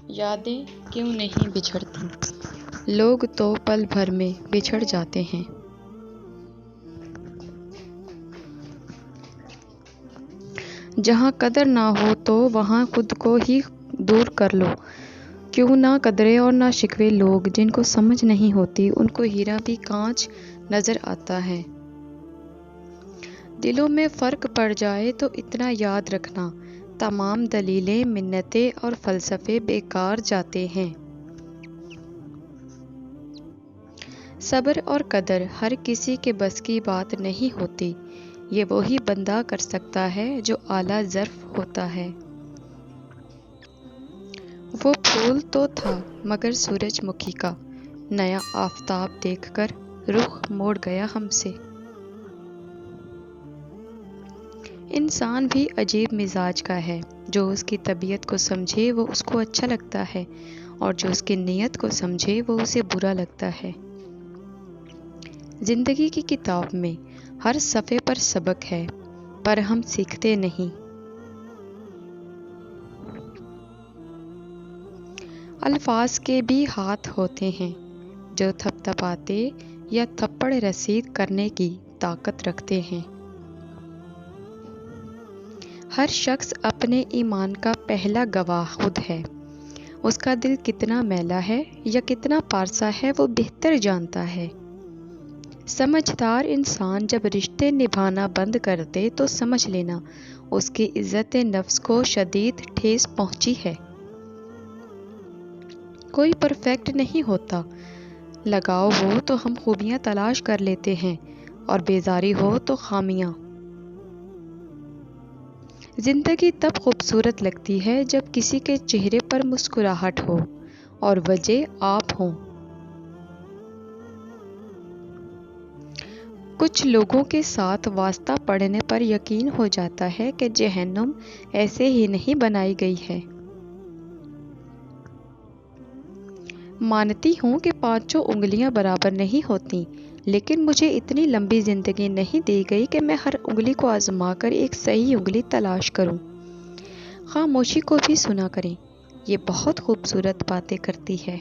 یادیں کیوں نہیں بچھڑتی؟ لوگ تو پل بھر میں بچھڑ جاتے ہیں۔ جہاں قدر نہ ہو تو وہاں خود کو ہی دور کر لو۔ کیوں نہ قدرے اور نہ شکوے لوگ جن کو سمجھ نہیں ہوتی، ان کو ہیرا بھی کانچ نظر آتا ہے۔ دلوں میں فرق پڑ جائے تو اتنا یاد رکھنا، تمام دلیلیں، منتیں اور فلسفے بیکار جاتے ہیں۔ صبر اور قدر ہر کسی کے بس کی بات نہیں ہوتی، یہ وہی بندہ کر سکتا ہے جو اعلیٰ ظرف ہوتا ہے۔ وہ پھول تو تھا مگر سورج مکھی کا، نیا آفتاب دیکھ کر رخ موڑ گیا ہم سے۔ انسان بھی عجیب مزاج کا ہے، جو اس کی طبیعت کو سمجھے وہ اس کو اچھا لگتا ہے، اور جو اس کی نیت کو سمجھے وہ اسے برا لگتا ہے۔ زندگی کی کتاب میں ہر صفحے پر سبق ہے، پر ہم سیکھتے نہیں۔ الفاظ کے بھی ہاتھ ہوتے ہیں، جو تھپ تھپاتے یا تھپڑ رسید کرنے کی طاقت رکھتے ہیں۔ ہر شخص اپنے ایمان کا پہلا گواہ خود ہے۔ اس کا دل کتنا میلا ہے یا کتنا پارسا ہے وہ بہتر جانتا ہے۔ سمجھدار انسان جب رشتے نبھانا بند کر دے تو سمجھ لینا اس کی عزت نفس کو شدید ٹھیس پہنچی ہے۔ کوئی پرفیکٹ نہیں ہوتا۔ لگاؤ ہو تو ہم خوبیاں تلاش کر لیتے ہیں، اور بیزاری ہو تو خامیاں۔ زندگی تب خوبصورت لگتی ہے جب کسی کے چہرے پر مسکراہٹ ہو اور وجہ آپ ہوں۔ کچھ لوگوں کے ساتھ واسطہ پڑنے پر یقین ہو جاتا ہے کہ جہنم ایسے ہی نہیں بنائی گئی ہے۔ مانتی ہوں کہ پانچوں انگلیاں برابر نہیں ہوتیں، لیکن مجھے اتنی لمبی زندگی نہیں دی گئی کہ میں ہر انگلی کو آزما کر ایک صحیح انگلی تلاش کروں۔ خاموشی کو بھی سنا کریں، یہ بہت خوبصورت باتیں کرتی ہے۔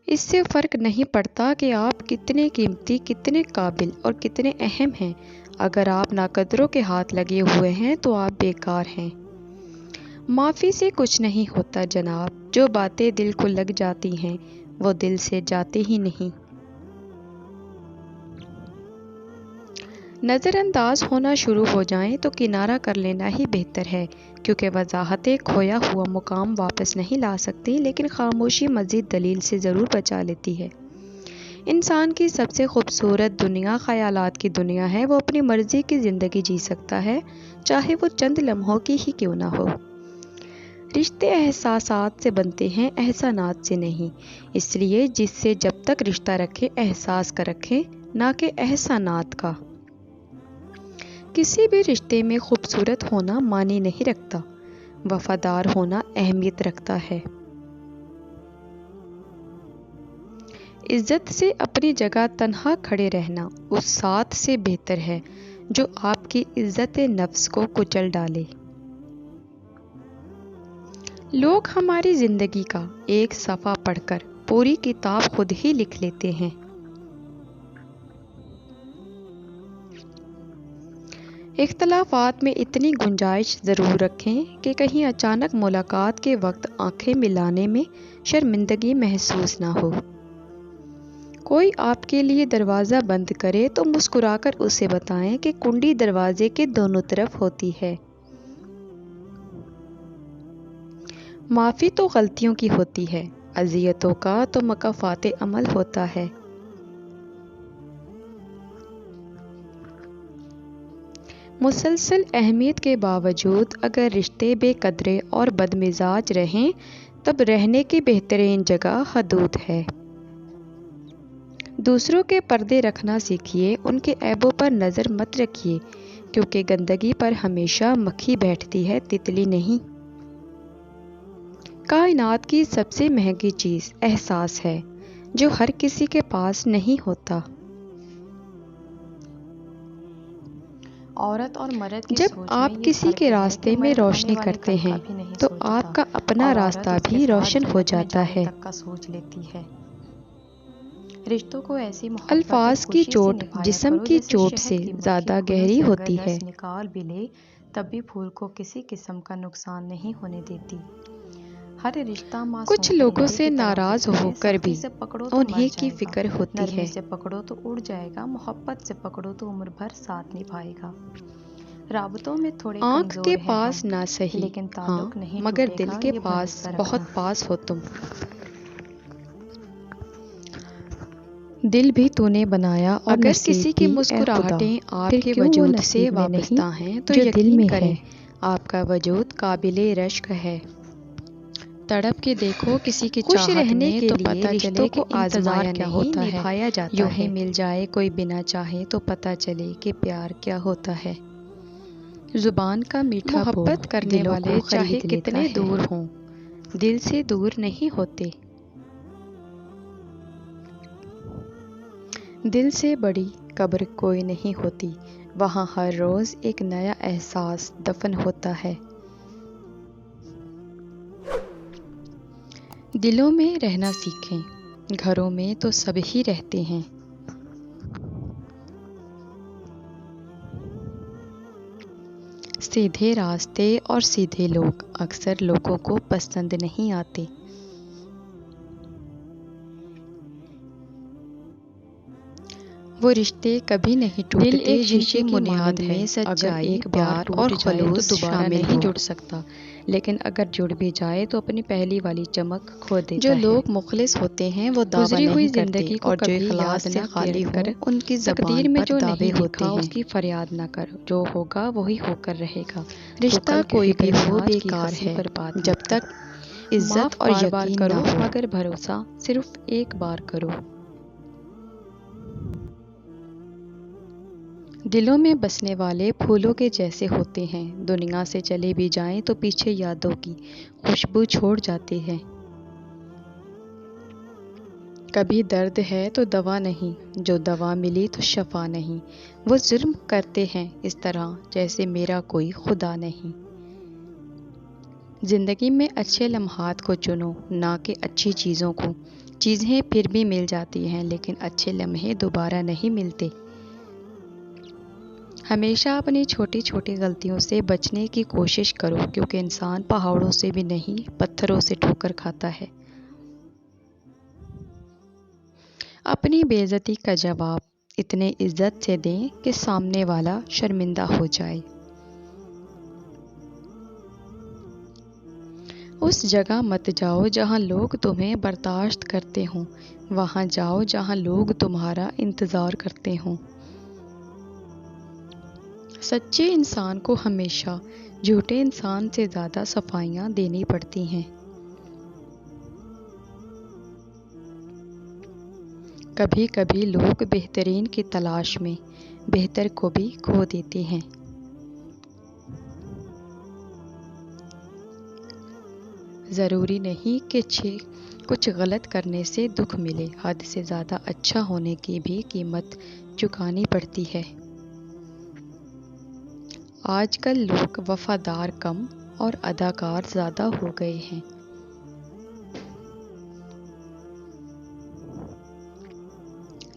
اس سے فرق نہیں پڑتا کہ آپ کتنے قیمتی، کتنے قابل اور کتنے اہم ہیں۔ اگر آپ ناقدروں کے ہاتھ لگے ہوئے ہیں تو آپ بیکار ہیں۔ معافی سے کچھ نہیں ہوتا جناب، جو باتیں دل کو لگ جاتی ہیں وہ دل سے جاتی ہی نہیں۔ نظر انداز ہونا شروع ہو جائیں تو کنارہ کر لینا ہی بہتر ہے، کیونکہ وضاحتیں کھویا ہوا مقام واپس نہیں لا سکتی، لیکن خاموشی مزید دلیل سے ضرور بچا لیتی ہے۔ انسان کی سب سے خوبصورت دنیا خیالات کی دنیا ہے۔ وہ اپنی مرضی کی زندگی جی سکتا ہے، چاہے وہ چند لمحوں کی ہی کیوں نہ ہو۔ رشتے احساسات سے بنتے ہیں، احسانات سے نہیں۔ اس لیے جس سے جب تک رشتہ رکھیں احساس کا رکھیں، نہ کہ احسانات کا۔ کسی بھی رشتے میں خوبصورت ہونا معنی نہیں رکھتا، وفادار ہونا اہمیت رکھتا ہے۔ عزت سے اپنی جگہ تنہا کھڑے رہنا اس ساتھ سے بہتر ہے جو آپ کی عزت نفس کو کچل ڈالے۔ لوگ ہماری زندگی کا ایک صفحہ پڑھ کر پوری کتاب خود ہی لکھ لیتے ہیں۔ اختلافات میں اتنی گنجائش ضرور رکھیں کہ کہیں اچانک ملاقات کے وقت آنکھیں ملانے میں شرمندگی محسوس نہ ہو۔ کوئی آپ کے لیے دروازہ بند کرے تو مسکرا کر اسے بتائیں کہ کنڈی دروازے کے دونوں طرف ہوتی ہے۔ معافی تو غلطیوں کی ہوتی ہے، اذیتوں کا تو مکافات عمل ہوتا ہے۔ مسلسل اہمیت کے باوجود اگر رشتے بے قدرے اور بدمزاج رہیں، تب رہنے کی بہترین جگہ حدود ہے۔ دوسروں کے پردے رکھنا سیکھیے، ان کے عیبوں پر نظر مت رکھیے، کیونکہ گندگی پر ہمیشہ مکھی بیٹھتی ہے، تتلی نہیں۔ کائنات کی سب سے مہنگی چیز احساس ہے، جو ہر کسی کے پاس نہیں ہوتا۔ عورت اور مرد کی جب سوچ آپ میں یہ کسی فرق کے ہے راستے کہ میں مرد روشنی آنے والے کرتے کل کا ہیں بھی نہیں تو سوچتا آپ کا اپنا اور راستہ عورت اس کے بھی ساتھ روشن ہو جنت میں جاتا جانے ہے۔ تک کا سوچ لیتی ہے۔ رشتوں کو ایسی محبت اور الفاظ کی خوشی سے چوٹ نبھایا جسم کرو کی جیسے چوٹ سے شہد کی مکھی زیادہ پھولوں گہری سے اگر ہوتی ہے۔ رس نکال بھی لے تب بھی پھول کو کسی قسم کا نقصان نہیں ہونے دیتی۔ ہر رشتہ معصوم کچھ لوگوں پرندے سے کی طرح ناراض ہوتا ہو ہے، کر سختی بھی سے پکڑو تو مر انہیں کی جائے گا، فکر ہوتی نرمی ہے۔ سے پکڑو تو اڑ جائے گا، محبت سے پکڑو تو عمر بھر ساتھ نبھائے گا۔ رابطوں میں تھوڑے آنکھ کمزور کے ہیں ہم، پاس نہ سہی، لیکن ہاں تعلق نہیں مگر ٹوٹے دل گا، کے یہ پاس بھروسہ بہت رکھنا۔ پاس ہو تم۔ دل بھی تو نے بنایا اور اگر نصیب کسی کی بھی اے خدا، مسکراہٹیں آپ پھر کے کیوں وہ وجود سے نصیب میں وابستہ نہیں ہیں تو جو دل یقین میں کریں ہے۔ آپ کا وجود قابل رشک ہے۔ تڑپ کے دیکھو کسی کی خوش چاہت رہنے میں کے تو لیے پتہ چلے رشتوں کہ کو انتظار آزمایا کیا نہیں ہوتا ہے، نبھایا جاتا یوں ہی ہے۔ مل جائے کوئی بنا چاہے تو پتہ چلے کہ پیار کیا ہوتا ہے۔ زبان کا میٹھا بول محبت کرنے دلوں والے کو چاہے خرید لیتا کتنے ہے۔ دور ہوں، دل سے دور نہیں ہوتے۔ دل سے بڑی قبر کوئی نہیں ہوتی، وہاں ہر روز ایک نیا احساس دفن ہوتا ہے۔ دلوں میں رہنا سیکھیں، گھروں میں تو سب ہی رہتے ہیں۔ سیدھے راستے اور سیدھے لوگ اکثر لوگوں کو پسند نہیں آتے۔ وہ رشتے کبھی نہیں ٹوٹتے جن کی بنیاد میں سچائی، ایک بار اور خلوص دوبارہ نہیں جڑ سکتا، لیکن اگر جڑ بھی جائے تو اپنی پہلی والی چمک کھو دیتا ہے۔ جو لوگ مخلص ہوتے ہیں وہ دعویٰ نہیں کرتے اور جو اخلاص سے خالی ہو ان کی زبان پر دعوے ہوتے ہیں۔ اس کی فریاد نہ کرو، جو ہوگا وہی ہو کر رہے گا۔ رشتہ کوئی بھی ہو بیکار ہے جب تک عزت اور یقین نہ ہو، مگر بھروسہ صرف ایک بار کرو۔ دلوں میں بسنے والے پھولوں کے جیسے ہوتے ہیں، دنیا سے چلے بھی جائیں تو پیچھے یادوں کی خوشبو چھوڑ جاتے ہیں۔ کبھی درد ہے تو دوا نہیں، جو دوا ملی تو شفا نہیں۔ وہ ظلم کرتے ہیں اس طرح جیسے میرا کوئی خدا نہیں۔ زندگی میں اچھے لمحات کو چنو، نہ کہ اچھی چیزوں کو۔ چیزیں پھر بھی مل جاتی ہیں لیکن اچھے لمحے دوبارہ نہیں ملتے۔ ہمیشہ اپنی چھوٹی چھوٹی غلطیوں سے بچنے کی کوشش کرو، کیونکہ انسان پہاڑوں سے بھی نہیں پتھروں سے ٹھوکر کھاتا ہے۔ اپنی بے عزتی کا جواب اتنے عزت سے دیں کہ سامنے والا شرمندہ ہو جائے۔ اس جگہ مت جاؤ جہاں لوگ تمہیں برداشت کرتے ہوں، وہاں جاؤ جہاں لوگ تمہارا انتظار کرتے ہوں۔ سچے انسان کو ہمیشہ جھوٹے انسان سے زیادہ صفائیاں دینی پڑتی ہیں۔ کبھی کبھی لوگ بہترین کی تلاش میں بہتر کو بھی کھو دیتے ہیں۔ ضروری نہیں کہ کچھ غلط کرنے سے دکھ ملے، حد سے زیادہ اچھا ہونے کی بھی قیمت چکانی پڑتی ہے۔ آج کل لوگ وفادار کم اور اداکار زیادہ ہو گئے ہیں۔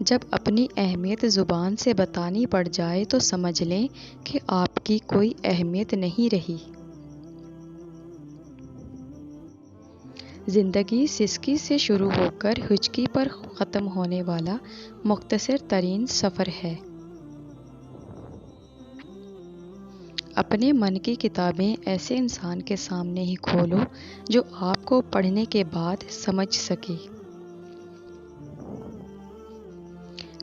جب اپنی اہمیت زبان سے بتانی پڑ جائے تو سمجھ لیں کہ آپ کی کوئی اہمیت نہیں رہی۔ زندگی سسکی سے شروع ہو کر ہچکی پر ختم ہونے والا مختصر ترین سفر ہے۔ اپنے من کی کتابیں ایسے انسان کے سامنے ہی کھولو جو آپ کو پڑھنے کے بعد سمجھ سکے۔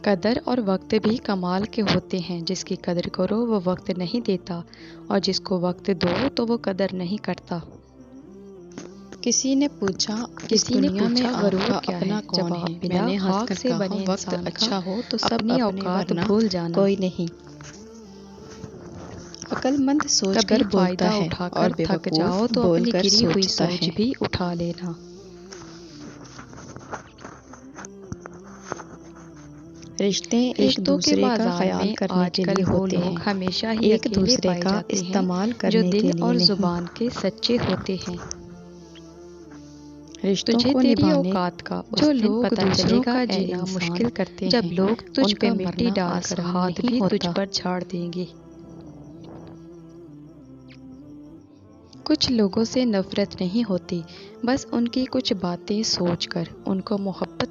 قدر اور وقت بھی کمال کے ہوتے ہیں، جس کی قدر کرو وہ وقت نہیں دیتا اور جس کو وقت دو تو وہ قدر نہیں کرتا۔ کسی نے پوچھا اس دنیا میں غرور کیا ہے؟ جواب ملا، خاک سے بنے انسان اچھا ہو تو اپنی اوقات بھول جانا کوئی نہیں۔ عقل مند سوچ کر فائدہ اٹھا کر تھک جاؤ تو اپنی گری ہوئی سوچ بھی اٹھا لینا۔ رشتے ایک رشتوں کے دوسرے کا بازار خیال میں کرنے آج کے کل لیے وہ ہوتے لوگ ہیں، ہمیشہ ہی ایک اکیلے دوسرے پائے کا جاتے ہیں استعمال جو کرنے دل کے لیے اور نہیں۔ زبان کے سچے ہوتے ہیں۔ رشتوں تجھے کو تیری نبھانے اوقات کا اس جو دن لوگ پتہ چلے دوسروں گا کا اے جینا انسان، مشکل کرتے جب ہیں، لوگ ان تجھ پہ کا مٹی مرنا ڈال کر آسان ہاتھ نہیں بھی تجھ ہوتا۔ پر جھاڑ دیں گے۔ کچھ لوگوں سے نفرت نہیں ہوتی، بس ان کی کچھ باتیں سوچ کر ان کو محبت